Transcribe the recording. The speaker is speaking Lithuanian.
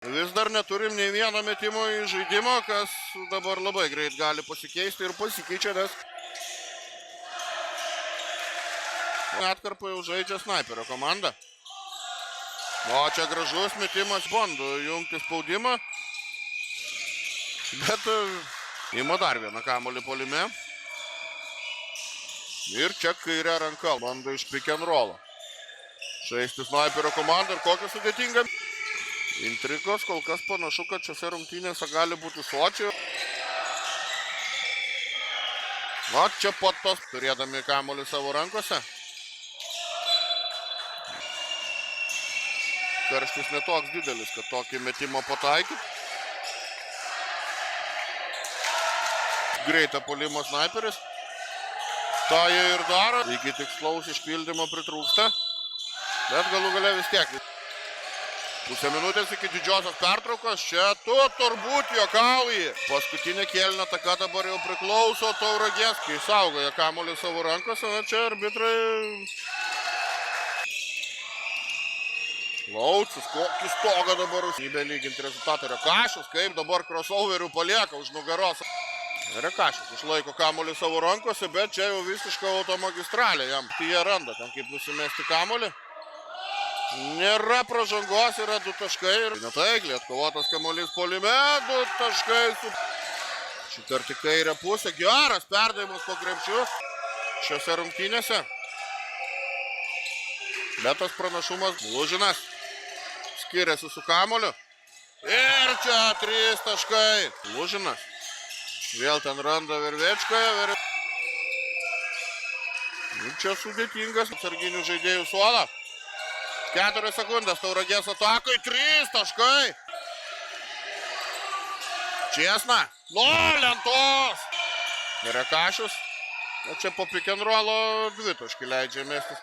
Vis dar neturim nei vieno metimo į žaidimo, kas dabar labai greit gali pasikeisti ir pasikeičia, nes atkarpą jau žaidžia Snaiperio komanda. O čia gražus metimas Bondu jungti spaudimą. Bet ima dar vieną kamuolį puolime. Ir čia kairė ranka bando iš pick and roll. Žaisti Snaiperio komanda ir kokia sudėtinga. Intrigos kol kas panašu, kad šiose rungtynėse gali būti sočiai. O čia po tos turėdami kamuolį savo rankose. Karštis netoks didelis, kad tokį metimą pataikyti. Greitą puolimo Snaiperis. Ta jie ir daro. Iki tikslaus išpildymo pritrūksta. Bet galų gale vis tiek. Pusę minutės iki didžiosios pertraukos. Čia tu turbūt juokauji. Paskutinė kėlinio ataka dabar jau priklauso Tauragės. Kai saugoja kamuolį savo rankose, na čia arbitrai... Laucis, kokį stogą dabar lyginti rezultatą. Rekašius, kaip dabar crossoverių palieka už nugaros. Rekašius išlaiko kamuolį savo rankose, bet čia jau visiška automagistralė jam. Tai jie randa ten kaip nusimesti kamuolį. Nėra pražangos, yra 2 taškai. Netaikliai atkovotas kamuolys puolime, 2 taškai. Šį kartą kairę pusę. Geras perdavimas po krepšiu šiose rungtynėse. Bet tas pranašumas Lužinas skiriasi su kamuoliu. Ir čia 3 taškai. Lužinas. Vėl ten randa Vervečką. Ir čia sudėtingas atsarginių žaidėjų suolą. 4 sekundės Tauragės atakai. 3 taškai. Česna. Lentos. Rekašius. O čia po pick and rollo 2 taškai leidžia mestis.